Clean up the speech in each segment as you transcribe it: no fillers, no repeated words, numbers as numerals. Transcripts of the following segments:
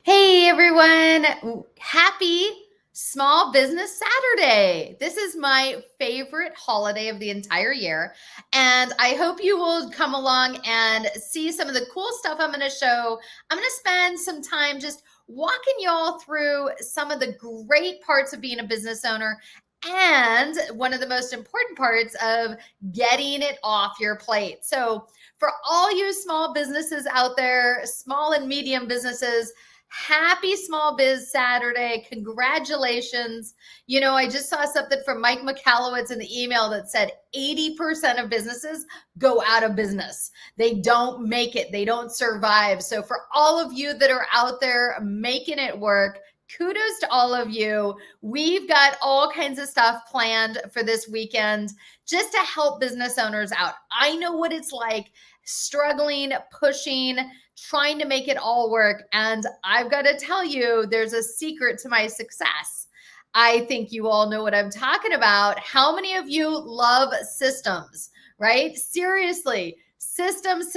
Hey everyone, happy Small Business Saturday. This is my favorite holiday of the entire year. And I hope you will come along and see some of the cool stuff I'm going to show. I'm going to spend some time just walking y'all through some of the great parts of being a business owner and one of the most important parts of getting it off your plate. So, for all you small businesses out there, small and medium businesses, happy Small Biz Saturday. Congratulations. I just saw something from Mike McAllowitz in the email that said 80% of businesses go out of business. They don't make it, they don't survive. So, for all of you that are out there making it work, kudos to all of you. We've got all kinds of stuff planned for this weekend just to help business owners out. I know what it's like struggling, pushing, trying to make it all work. And I've got to tell you, there's a secret to my success. I think you all know what I'm talking about. How many of you love systems, right? Seriously, systems.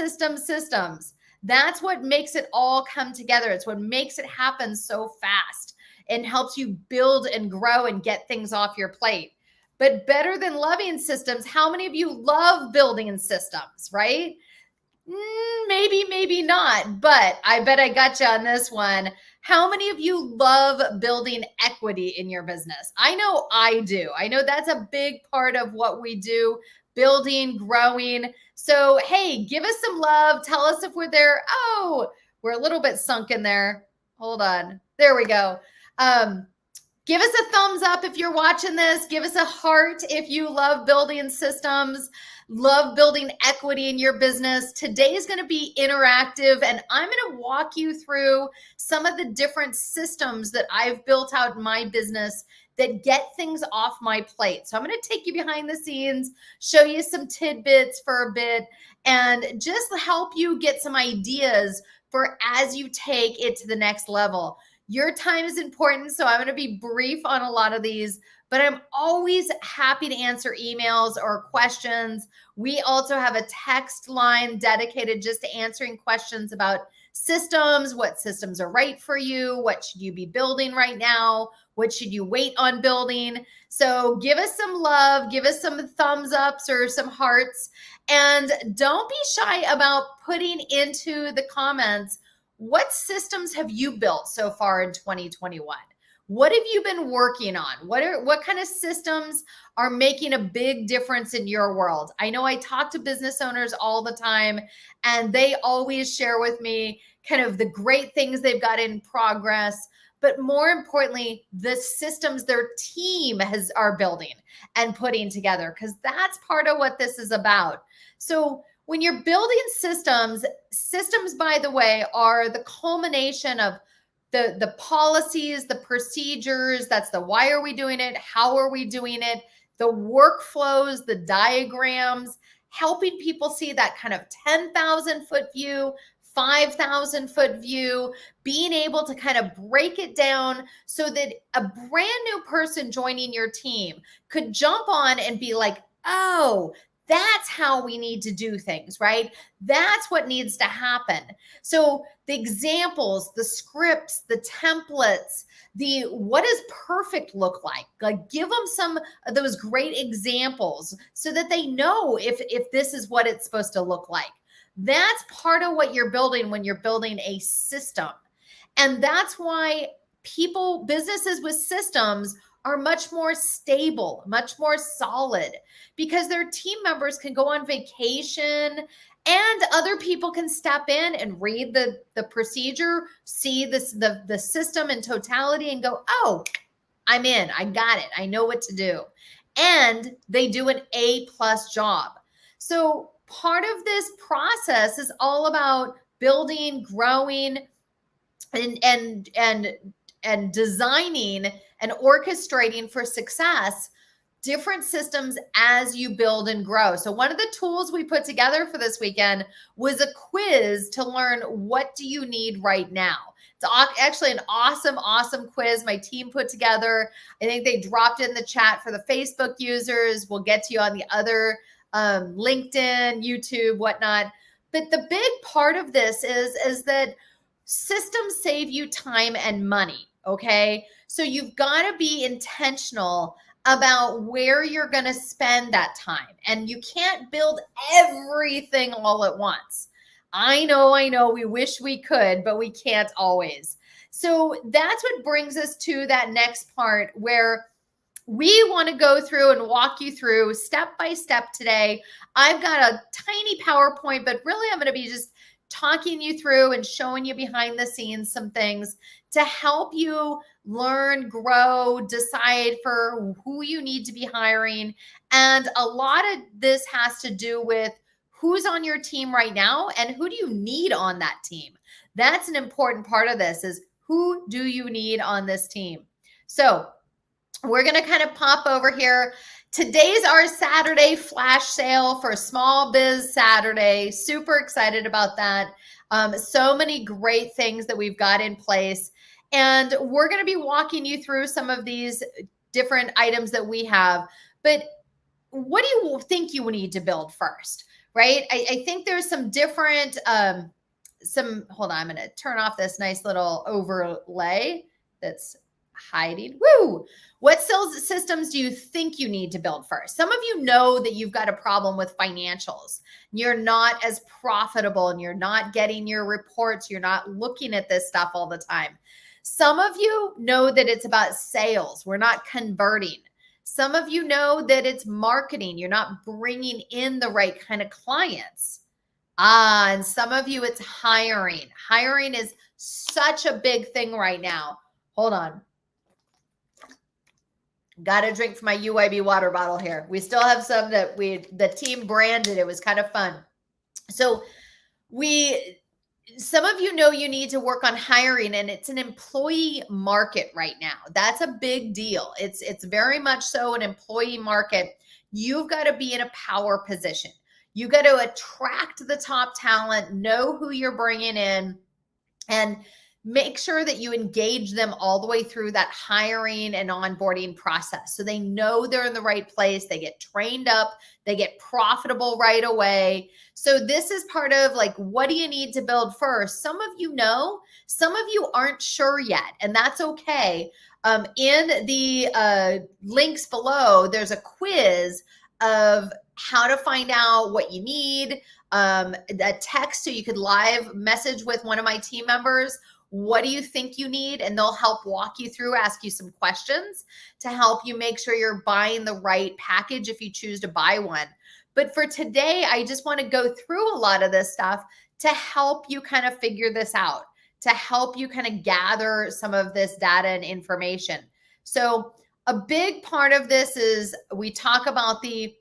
That's what makes it all come together. It's what makes it happen so fast and helps you build and grow and get things off your plate. But better than loving systems, how many of you love building systems, right? Maybe not, but I bet I got you on this one. How many of you love building equity in your business? I know I do. I know that's a big part of what we do, building, growing. So, hey, give us some love. Tell us if we're there. Oh, we're a little bit sunk in there. Hold on. There we go. Give us a thumbs up if you're watching this. Give us a heart if you love building systems, love building equity in your business. Today is going to be interactive, and I'm going to walk you through some of the different systems that I've built out in my business that get things off my plate. So I'm going to take you behind the scenes, show you some tidbits for a bit, and just help you get some ideas for as you take it to the next level. Your time is important, so I'm going to be brief on a lot of these, but I'm always happy to answer emails or questions. We also have a text line dedicated just to answering questions about systems, what systems are right for you, what should you be building right now, what should you wait on building. So give us some love, give us some thumbs ups or some hearts, and don't be shy about putting into the comments, what systems have you built so far in 2021? What have you been working on? What kind of systems are making a big difference in your world? I know I talk to business owners all the time, and they always share with me kind of the great things they've got in progress, but more importantly, the systems their team are building and putting together, because that's part of what this is about. So when you're building systems, by the way, are the culmination of the policies, the procedures. That's the why are we doing it? How are we doing it? The workflows, the diagrams, helping people see that kind of 10,000 foot view, 5,000 foot view, being able to kind of break it down so that a brand new person joining your team could jump on and be like, oh, that's how we need to do things, right? That's what needs to happen. So the examples, the scripts, the templates, the what does perfect look like give them some of those great examples so that they know if this is what it's supposed to look like. That's part of what you're building when you're building a system. And that's why businesses with systems are much more stable, much more solid, because their team members can go on vacation and other people can step in and read the procedure, see the system in totality and go, oh, I'm in, I got it, I know what to do. And they do an A+ job. So part of this process is all about building, growing, and designing and orchestrating for success different systems as you build and grow. So one of the tools we put together for this weekend was a quiz to learn, what do you need right now? It's actually an awesome quiz my team put together. I think they dropped in the chat for the Facebook users. We'll get to you on the other LinkedIn, YouTube, whatnot. But the big part of this is that systems save you time and money, okay? So you've got to be intentional about where you're going to spend that time. And you can't build everything all at once. I know, we wish we could, but we can't always. So that's what brings us to that next part where we want to go through and walk you through step by step today. I've got a tiny PowerPoint, but really I'm going to be just talking you through and showing you behind the scenes some things to help you learn, grow, decide for who you need to be hiring. And a lot of this has to do with who's on your team right now and who do you need on that team. That's an important part of this, is who do you need on this team? So we're going to kind of pop over here. Today's our Saturday flash sale for Small Biz Saturday. Super excited about that. So many great things that we've got in place. And we're going to be walking you through some of these different items that we have. But what do you think you need to build first, right? I think there's some different, hold on, I'm going to turn off this nice little overlay that's hiding. Woo! What sales systems do you think you need to build first? Some of you know that you've got a problem with financials. You're not as profitable and you're not getting your reports. You're not looking at this stuff all the time. Some of you know that it's about sales. We're not converting. Some of you know that it's marketing. You're not bringing in the right kind of clients. And some of you, it's hiring. Hiring is such a big thing right now. Hold on. Got a drink from my UIB water bottle here. We still have some that the team branded. It was kind of fun. So some of you know you need to work on hiring, and it's an employee market right now. That's a big deal. It's very much so an employee market. You've got to be in a power position. You got to attract the top talent, know who you're bringing in, and make sure that you engage them all the way through that hiring and onboarding process. So they know they're in the right place. They get trained up. They get profitable right away. So this is part of like, what do you need to build first? Some of you know, some of you aren't sure yet, and that's okay. In the links below, there's a quiz of how to find out what you need, a text so you could live message with one of my team members. What do you think you need? And they'll help walk you through, ask you some questions to help you make sure you're buying the right package if you choose to buy one. But for today, I just want to go through a lot of this stuff to help you kind of figure this out, to help you kind of gather some of this data and information. So a big part of this is we talk about the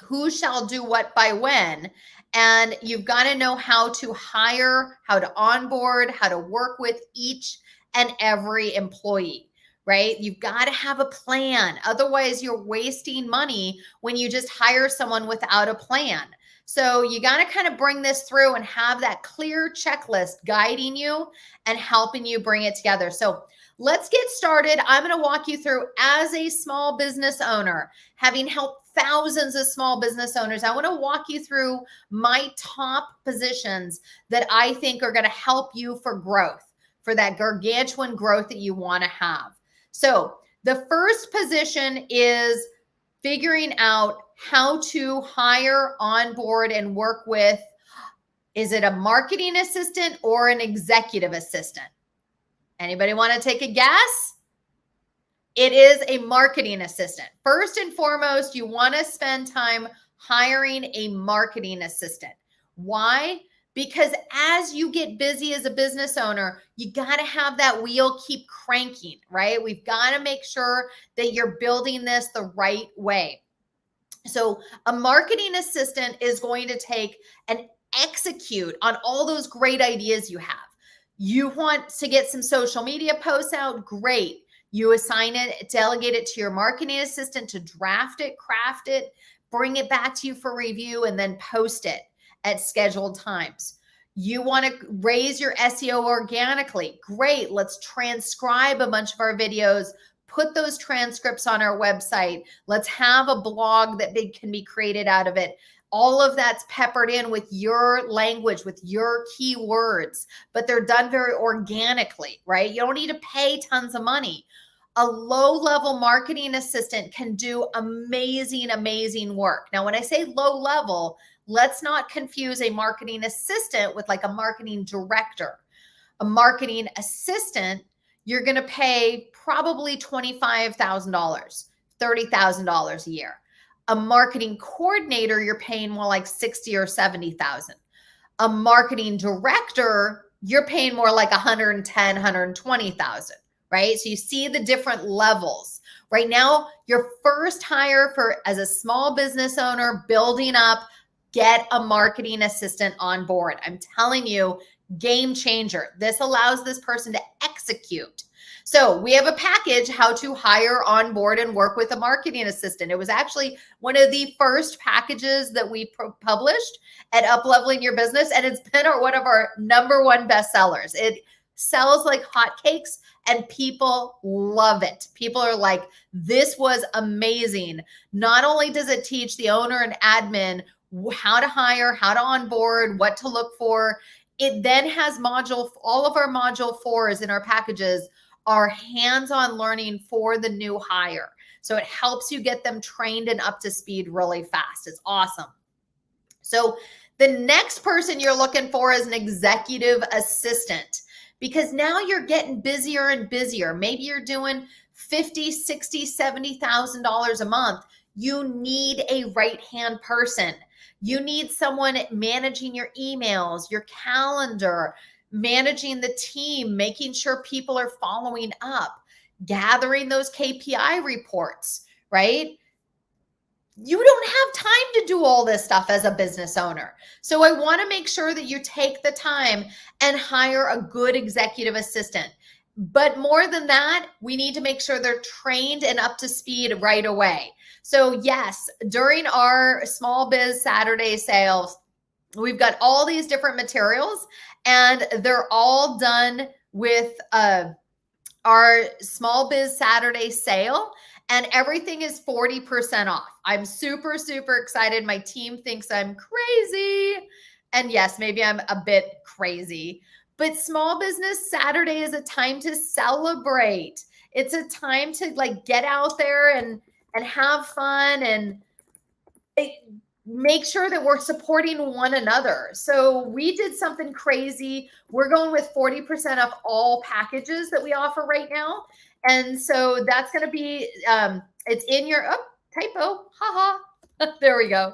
who shall do what by when. And you've got to know how to hire, how to onboard, how to work with each and every employee, right? You've got to have a plan. Otherwise, you're wasting money when you just hire someone without a plan. So you got to kind of bring this through and have that clear checklist guiding you and helping you bring it together. So let's get started. I'm going to walk you through, as a small business owner, having helped thousands of small business owners. I want to walk you through my top positions that I think are going to help you for growth, for that gargantuan growth that you want to have. So the first position is figuring out how to hire, onboard, and work with, is it a marketing assistant or an executive assistant? Anybody want to take a guess? It is a marketing assistant. First and foremost, you want to spend time hiring a marketing assistant. Why? Because as you get busy as a business owner, you got to have that wheel keep cranking, right? We've got to make sure that you're building this the right way. So a marketing assistant is going to take and execute on all those great ideas you have. You want to get some social media posts out? Great. You assign it, delegate it to your marketing assistant to draft it, craft it, bring it back to you for review, and then post it at scheduled times. You want to raise your SEO organically? Great. Let's transcribe a bunch of our videos, put those transcripts on our website. Let's have a blog that can be created out of it. all of that's peppered in with your language, with your keywords, but they're done very organically, right? You don't need to pay tons of money. A low-level marketing assistant can do amazing, amazing work. Now, when I say low level, let's not confuse a marketing assistant with like a marketing director. A marketing assistant, you're going to pay probably $25,000, $30,000 a year. A marketing coordinator, you're paying more like 60 or 70,000. A marketing director, you're paying more like 110, 120,000. Right? So you see the different levels. Right now, your first hire as a small business owner building up, get a marketing assistant on board. I'm telling you, game changer. This allows this person to execute. So we have a package, how to hire, onboard, and work with a marketing assistant. It was actually one of the first packages that we published at Upleveling Your Business, and it's been one of our #1 bestsellers. It sells like hotcakes, and people love it. People are like, this was amazing. Not only does it teach the owner and admin how to hire, how to onboard, what to look for, it then has all of our module 4s in our packages are hands-on learning for the new hire. So it helps you get them trained and up to speed really fast. It's awesome. So the next person you're looking for is an executive assistant, because now you're getting busier and busier. Maybe you're doing $50,000, $60,000, $70,000 a month. You need a right-hand person. You need someone managing your emails, your calendar, managing the team, making sure people are following up, gathering those KPI reports, right? You don't have time to do all this stuff as a business owner. So I want to make sure that you take the time and hire a good executive assistant. But more than that, we need to make sure they're trained and up to speed right away. So yes, during our Small Biz Saturday sales, we've got all these different materials, and they're all done with our Small Biz Saturday sale, and everything is 40% off. I'm super, super excited. My team thinks I'm crazy. And yes, maybe I'm a bit crazy, but Small Business Saturday is a time to celebrate. It's a time to like get out there and have fun and make sure that we're supporting one another. So we did something crazy. We're going with 40% off all packages that we offer right now. And so that's going to be, it's in your, typo, haha, there we go.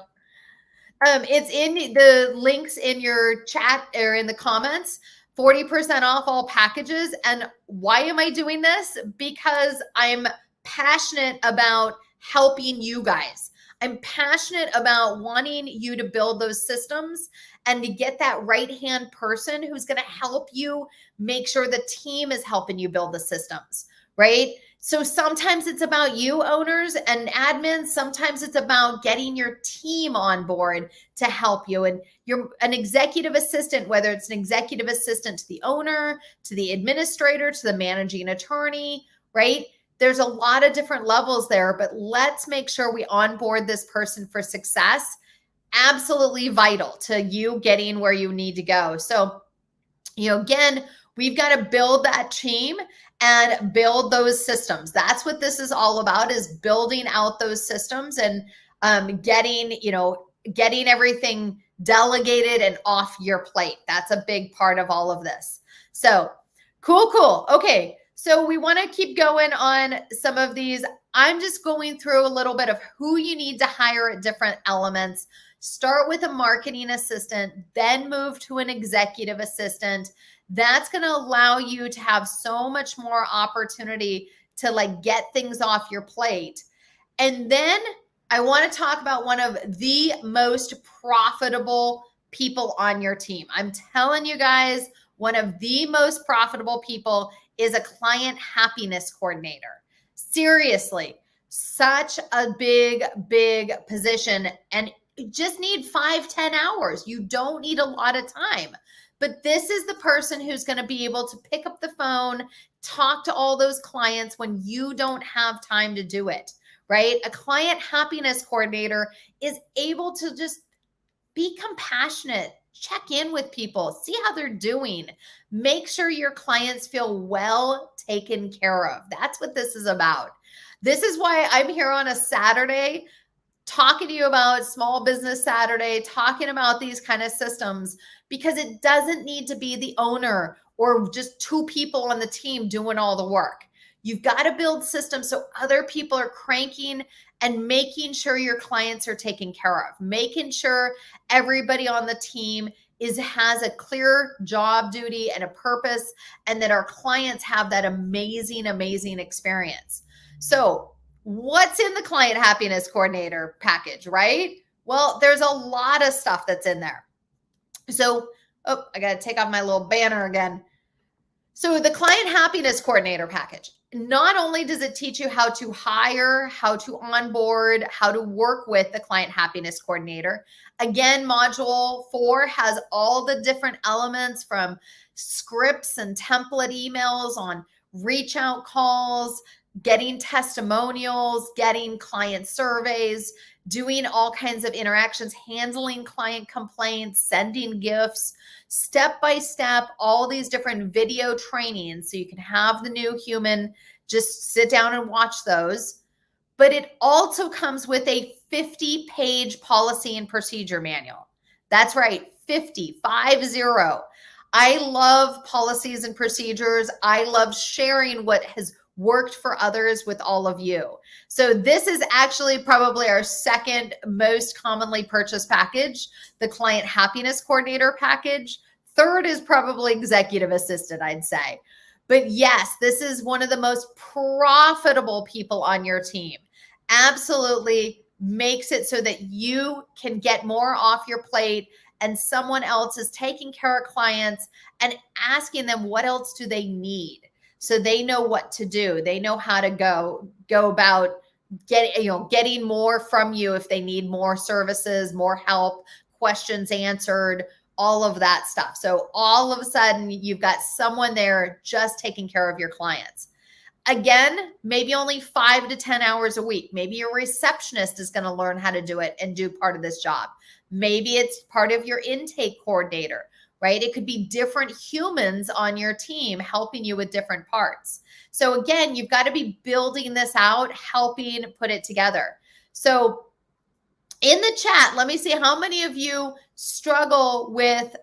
It's in the links in your chat or in the comments, 40% off all packages. And why am I doing this? Because I'm passionate about helping you guys. I'm passionate about wanting you to build those systems and to get that right-hand person who's going to help you make sure the team is helping you build the systems, right? So sometimes it's about you owners and admins. Sometimes it's about getting your team on board to help you. And you're an executive assistant, whether it's an executive assistant to the owner, to the administrator, to the managing attorney, right? There's a lot of different levels there, but let's make sure we onboard this person for success. Absolutely vital to you getting where you need to go. So, again, we've got to build that team and build those systems. That's what this is all about, is building out those systems and getting everything delegated and off your plate. That's a big part of all of this. So cool. Okay. So we want to keep going on some of these. I'm just going through a little bit of who you need to hire at different elements. Start with a marketing assistant, then move to an executive assistant. That's going to allow you to have so much more opportunity to like get things off your plate. And then I want to talk about one of the most profitable people on your team. I'm telling you guys, one of the most profitable people is a client happiness coordinator. Seriously, such a big position, and you just need 5-10 hours. You don't need a lot of time. But this is the person who's going to be able to pick up the phone, talk to all those clients when you don't have time to do it, right? A client happiness coordinator is able to just Be compassionate. Check in with people. See how they're doing. Make sure your clients feel well taken care of. That's what this is about. This is why I'm here on a Saturday talking to you about Small Business Saturday, talking about these kind of systems, because it doesn't need to be the owner or just two people on the team doing all the work. You've got to build systems so other people are cranking and making sure your clients are taken care of, making sure everybody on the team has a clear job duty and a purpose, and that our clients have that amazing, amazing experience. So what's in the client happiness coordinator package, right? Well, there's a lot of stuff that's in there. So, I got to take off my little banner again. So the client happiness coordinator package, not only does it teach you how to hire, how to onboard, how to work with the client happiness coordinator. Again, module 4 has all the different elements from scripts and template emails on reach out calls, getting testimonials, getting client surveys, doing all kinds of interactions, handling client complaints, sending gifts, step by step, all these different video trainings. So you can have the new human just sit down and watch those. But it also comes with a 50-page policy and procedure manual. That's right, 50. I love policies and procedures. I love sharing what has worked for others with all of you. So this is actually probably our second most commonly purchased package, the client happiness coordinator package. Third is probably executive assistant, I'd say. But yes, this is one of the most profitable people on your team. Absolutely makes it so that you can get more off your plate and someone else is taking care of clients and asking them what else do they need. So they know what to do. They know how to go about getting more from you if they need more services, more help, questions answered, all of that stuff. So all of a sudden you've got someone there just taking care of your clients. Again, maybe only 5 to 10 hours a week. Maybe your receptionist is going to learn how to do it and do part of this job. Maybe it's part of your intake coordinator, right? It could be different humans on your team helping you with different parts. So again, you've got to be building this out, helping put it together. So in the chat, let me see how many of you struggle with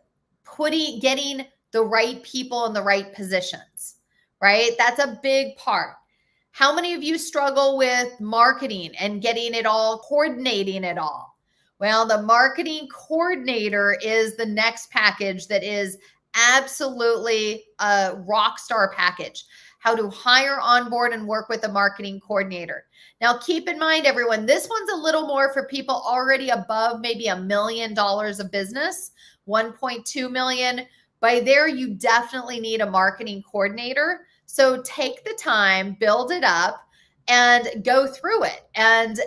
getting the right people in the right positions, right? That's a big part. How many of you struggle with marketing and getting it all, coordinating it all? Well, the marketing coordinator is the next package that is absolutely a rock star package. How to hire, onboard, and work with a marketing coordinator. Now, keep in mind, everyone, this one's a little more for people already above maybe $1 million of business, 1.2 million. By there, you definitely need a marketing coordinator. So take the time, build it up, and go through it. And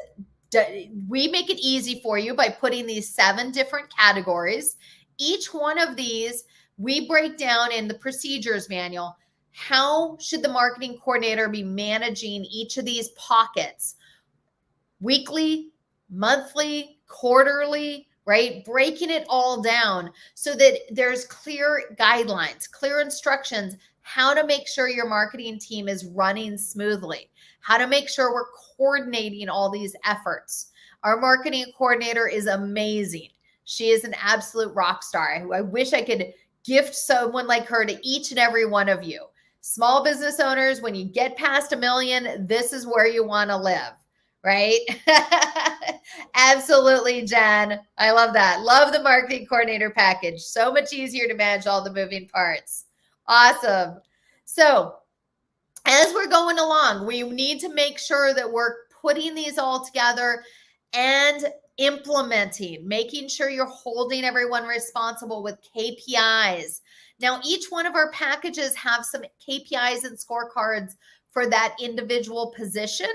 we make it easy for you by putting these 7 different categories. Each one of these, we break down in the procedures manual. How should the marketing coordinator be managing each of these pockets? Weekly, monthly, quarterly, right? Breaking it all down so that there's clear guidelines, clear instructions, how to make sure your marketing team is running smoothly, how to make sure we're coordinating all these efforts. Our marketing coordinator is amazing. She is an absolute rock star. I wish I could gift someone like her to each and every one of you. Small business owners, when you get past $1 million, this is where you want to live, right? Absolutely, Jen. I love that. Love the marketing coordinator package. So much easier to manage all the moving parts. Awesome. So as we're going along, we need to make sure that we're putting these all together and implementing, making sure you're holding everyone responsible with KPIs. Now, each one of our packages have some KPIs and scorecards for that individual position,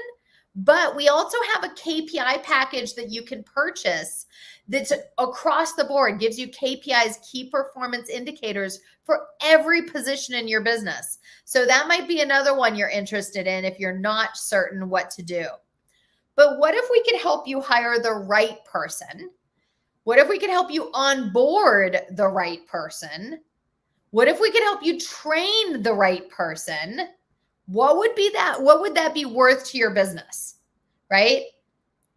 but we also have a KPI package that you can purchase that's across the board, gives you KPIs, key performance indicators for every position in your business. So that might be another one you're interested in if you're not certain what to do. But what if we could help you hire the right person? What if we could help you onboard the right person? What if we could help you train the right person? What would that be worth to your business? Right?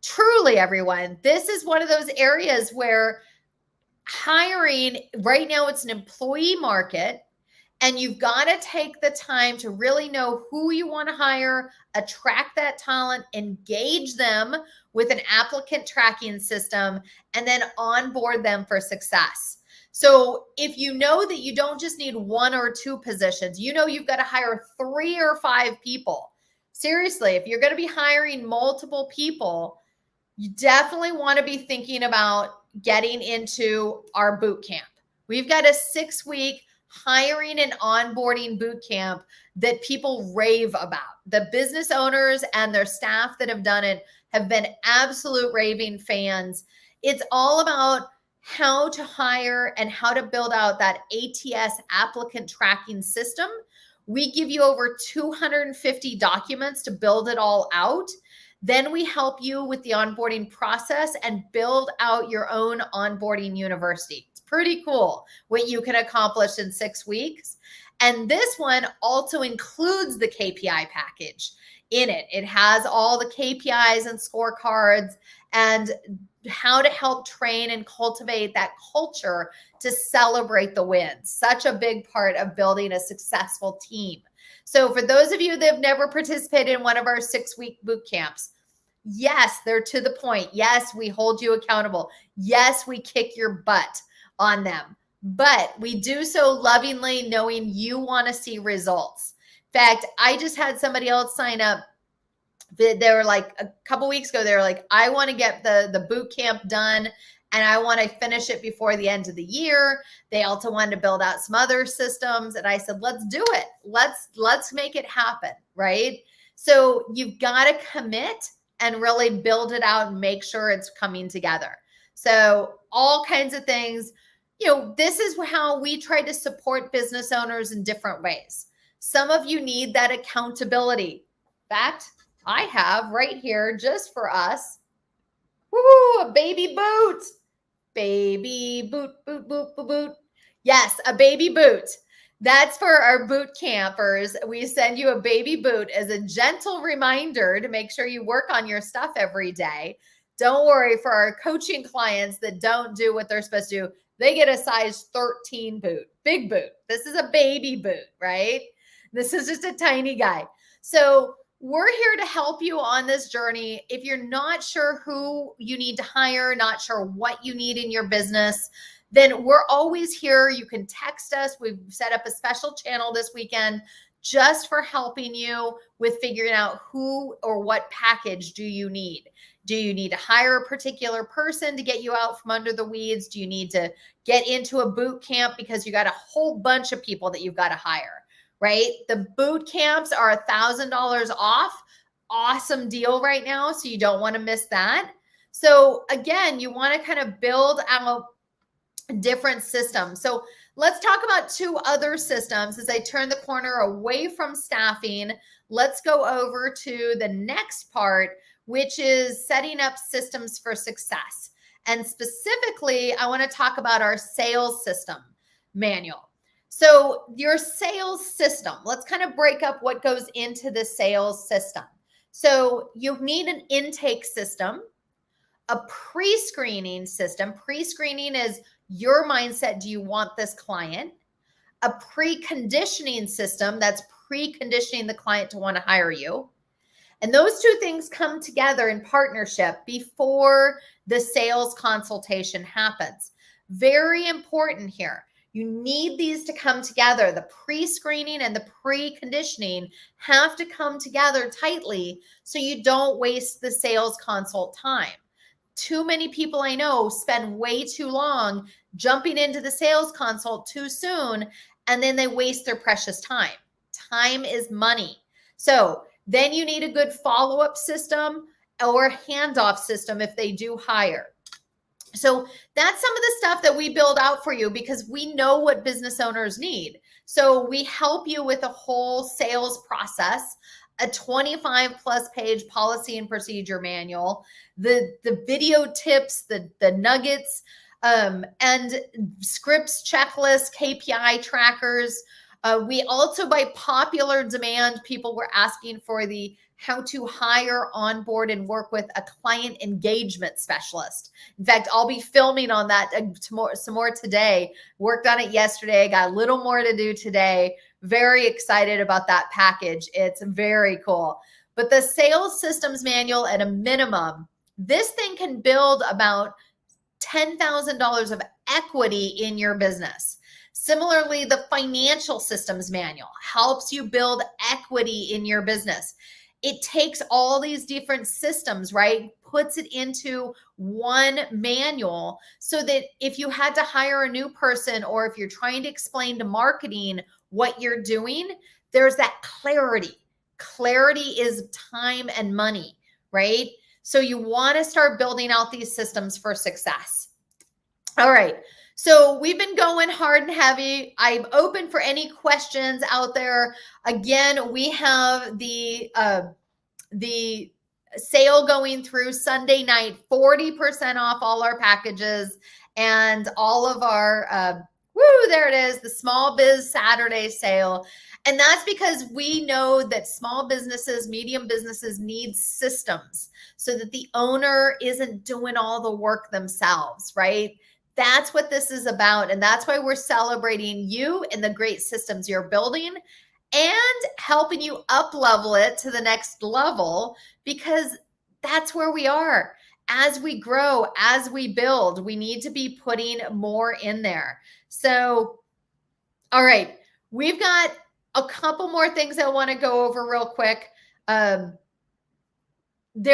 Truly, everyone, this is one of those areas where hiring right now, it's an employee market, and you've got to take the time to really know who you want to hire, attract that talent, engage them with an applicant tracking system, and then onboard them for success. So if you know that you don't just need 1 or 2 positions, you know you've got to hire 3 or 5 people. Seriously, if you're going to be hiring multiple people, you definitely want to be thinking about getting into our boot camp. We've got a 6-week hiring and onboarding boot camp that people rave about. The business owners and their staff that have done it have been absolute raving fans. It's all about how to hire and how to build out that ATS applicant tracking system. We give you over 250 documents to build it all out. Then we help you with the onboarding process and build out your own onboarding university. It's pretty cool what you can accomplish in 6 weeks. And this one also includes the KPI package in it. It has all the KPIs and scorecards and how to help train and cultivate that culture to celebrate the wins. Such a big part of building a successful team. So for those of you that have never participated in one of our 6-week boot camps, yes, they're to the point. Yes, we hold you accountable. Yes, we kick your butt on them, but we do so lovingly, knowing you want to see results. In fact, I just had somebody else sign up. They were like, a couple weeks ago, they were like, I want to get the boot camp done and I want to finish it before the end of the year. They also wanted to build out some other systems. And I said, let's do it. Let's make it happen. Right? So you've got to commit and really build it out and make sure it's coming together. So all kinds of things, this is how we try to support business owners in different ways. Some of you need that accountability. In fact, I have right here just for us, a baby boot. Baby boot, boot, boot, boot, boot. Yes, a baby boot. That's for our boot campers. We send you a baby boot as a gentle reminder to make sure you work on your stuff every day. Don't worry, for our coaching clients that don't do what they're supposed to do, they get a size 13 boot, big boot. This is a baby boot, right? This is just a tiny guy. So we're here to help you on this journey. If you're not sure who you need to hire, not sure what you need in your business, then we're always here. You can text us. We've set up a special channel this weekend just for helping you with figuring out who or what package do you need. Do you need to hire a particular person to get you out from under the weeds? Do you need to get into a boot camp because you got a whole bunch of people that you've got to hire, right? The boot camps are $1,000 off. Awesome deal right now. So you don't want to miss that. So again, you want to kind of build out different systems. So let's talk about 2 other systems as I turn the corner away from staffing. Let's go over to the next part, which is setting up systems for success. And specifically, I want to talk about our sales system manual. So your sales system, let's kind of break up what goes into the sales system. So you need an intake system, a pre-screening system. Pre-screening is your mindset. Do you want this client? A preconditioning system, that's preconditioning the client to want to hire you. And those 2 things come together in partnership before the sales consultation happens. Very important here. You need these to come together. The pre-screening and the preconditioning have to come together tightly so you don't waste the sales consult time. Too many people I know spend way too long jumping into the sales consult too soon, and then they waste their precious time. Time is money. So then you need a good follow-up system or a handoff system if they do hire. So that's some of the stuff that we build out for you because we know what business owners need. So we help you with a whole sales process, a 25+ page policy and procedure manual, the video tips, the nuggets, and scripts, checklists, KPI trackers. We also, by popular demand, people were asking for the how to hire, onboard, and work with a client engagement specialist. In fact, I'll be filming on that some more today. Worked on it yesterday, got a little more to do today. Very excited about that package. It's very cool. But the sales systems manual, at a minimum, this thing can build about $10,000 of equity in your business. Similarly, the financial systems manual helps you build equity in your business. It takes all these different systems, right? Puts it into one manual so that if you had to hire a new person, or if you're trying to explain to marketing what you're doing, there's that clarity. Clarity is time and money, right? So you want to start building out these systems for success. All right. So we've been going hard and heavy. I'm open for any questions out there. Again, we have the sale going through Sunday night, 40% off all our packages and all of our, there it is, the Small Biz Saturday sale. And that's because we know that small businesses, medium businesses need systems so that the owner isn't doing all the work themselves, right? That's what this is about. And that's why we're celebrating you and the great systems you're building and helping you up level it to the next level, because that's where we are. As we grow, as we build, we need to be putting more in there. So, all right, we've got a couple more things I want to go over real quick. There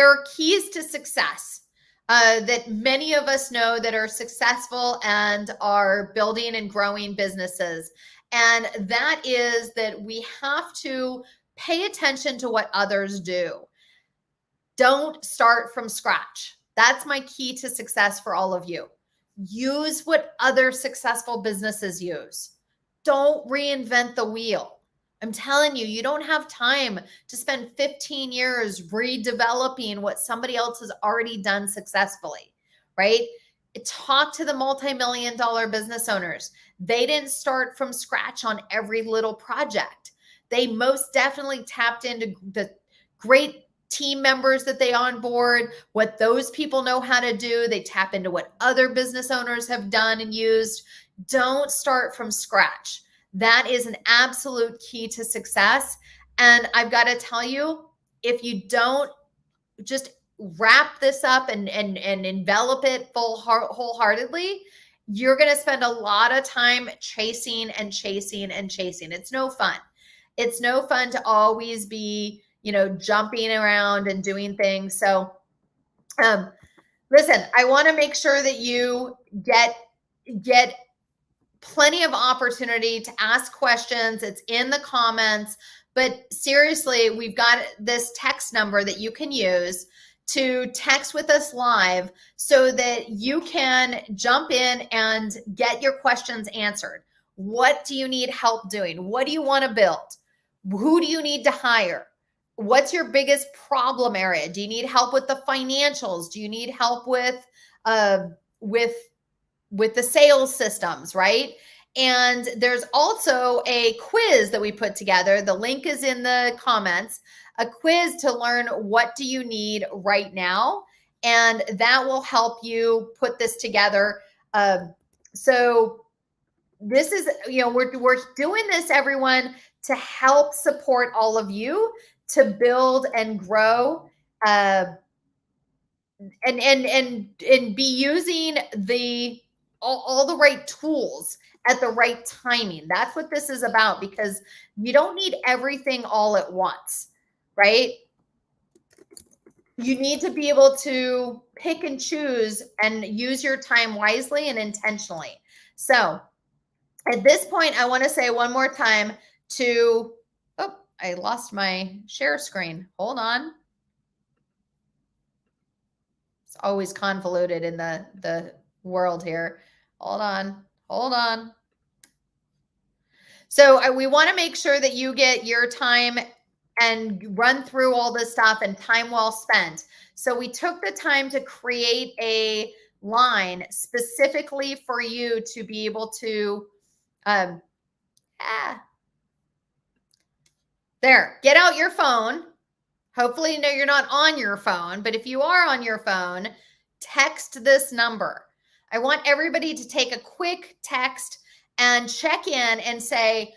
are keys to success that many of us know that are successful and are building and growing businesses. And that is that we have to pay attention to what others do. Don't start from scratch. That's my key to success for all of you. Use what other successful businesses use. Don't reinvent the wheel. I'm telling you, you don't have time to spend 15 years redeveloping what somebody else has already done successfully, right? Talk to the multi-million-dollar business owners. They didn't start from scratch on every little project. They most definitely tapped into the great team members that they onboard, what those people know how to do. They tap into what other business owners have done and used. Don't start from scratch. That is an absolute key to success. And I've got to tell you, if you don't just wrap this up and envelop it wholeheartedly, you're going to spend a lot of time chasing and chasing and chasing. It's no fun. It's no fun to always be, jumping around and doing things. So, listen, I want to make sure that you get plenty of opportunity to ask questions. It's in the comments, but seriously, we've got this text number that you can use to text with us live so that you can jump in and get your questions answered. What do you need help doing? What do you want to build? Who do you need to hire? What's your biggest problem area? Do you need help with the financials? Do you need help with the sales systems, right? And there's also a quiz that we put together. The link is in the comments, a quiz to learn what do you need right now. And that will help you put this together. So this is, we're doing this, everyone, to help support all of you to build and grow and be using all the right tools at the right timing. That's what this is about, because you don't need everything all at once, right? You need to be able to pick and choose and use your time wisely and intentionally. So at this point, I want to say one more time I lost my share screen. Hold on. It's always convoluted in the world here. Hold on. So we want to make sure that you get your time and run through all this stuff and time well spent. So we took the time to create a line specifically for you to be able to, um, there, get out your phone. Hopefully, no, you're not on your phone, but if you are on your phone, text this number. I want everybody to take a quick text and check in and say,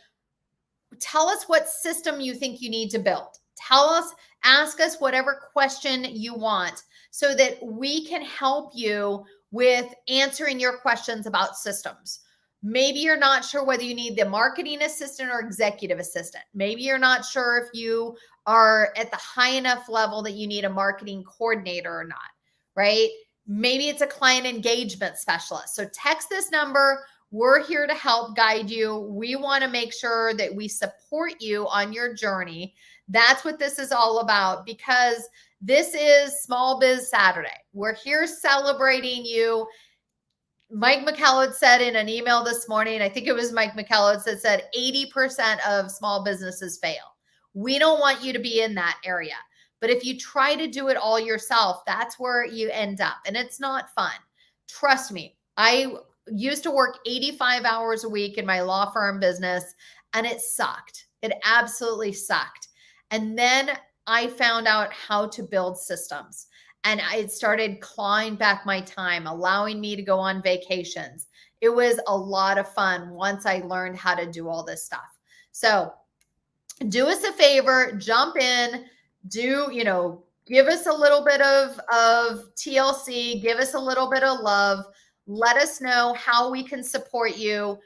tell us what system you think you need to build. Tell us, ask us whatever question you want so that we can help you with answering your questions about systems. Maybe you're not sure whether you need the marketing assistant or executive assistant. Maybe you're not sure if you are at the high enough level that you need a marketing coordinator or not, right? Maybe it's a client engagement specialist. So text this number. We're here to help guide you. We want to make sure that we support you on your journey. That's what this is all about, because this is Small Biz Saturday. We're here celebrating you. Mike McCallum said in an email this morning, I think it was Mike McCallum that said 80% of small businesses fail. We don't want you to be in that area. But if you try to do it all yourself, that's where you end up. And it's not fun. Trust me, I used to work 85 hours a week in my law firm business, and it sucked. It absolutely sucked. And then I found out how to build systems, and I started clawing back my time, allowing me to go on vacations. It was a lot of fun once I learned how to do all this stuff. So do us a favor, jump in, give us a little bit of TLC, give us a little bit of love. Let us know how we can support you.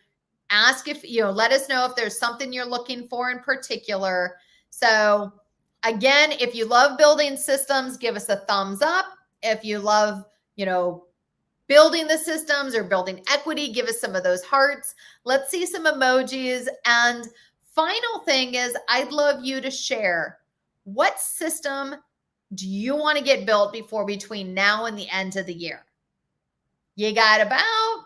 Ask if, let us know if there's something you're looking for in particular. So again, if you love building systems, give us a thumbs up. If you love, building the systems or building equity, give us some of those hearts. Let's see some emojis. And final thing is, I'd love you to share, what system do you want to get built between now and the end of the year? You got about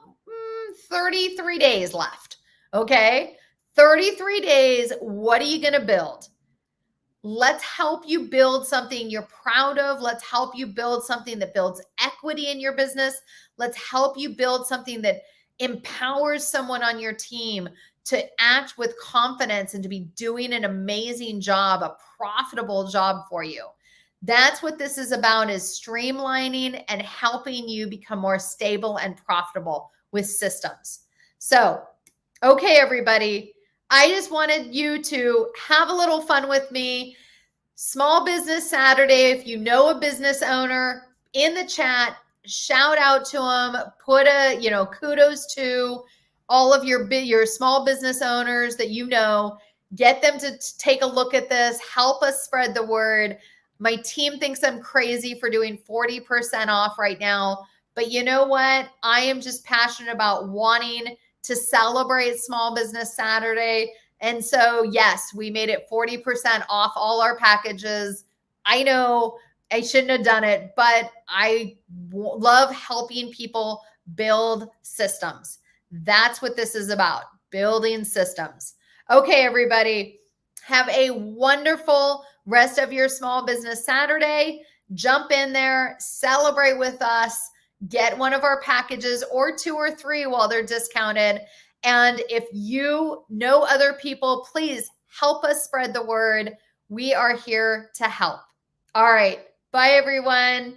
33 days left. Okay. 33 days. What are you going to build? Let's help you build something you're proud of. Let's help you build something that builds equity in your business. Let's help you build something that empowers someone on your team to act with confidence and to be doing an amazing job, a profitable job for you. That's what this is about, is streamlining and helping you become more stable and profitable with systems. So, okay, everybody, I just wanted you to have a little fun with me. Small Business Saturday. If you know a business owner, in the chat, shout out to them, put a, kudos to all of your small business owners that get them to take a look at this, help us spread the word. My team thinks I'm crazy for doing 40% off right now, but you know what? I am just passionate about wanting to celebrate Small Business Saturday. And so, yes, we made it 40% off all our packages. I know I shouldn't have done it, but I love helping people build systems. That's what this is about, building systems. Okay, everybody, have a wonderful rest of your Small Business Saturday. Jump in there, celebrate with us, get one of our packages or 2 or 3 while they're discounted. And if you know other people, please help us spread the word. We are here to help. All right. Bye, everyone.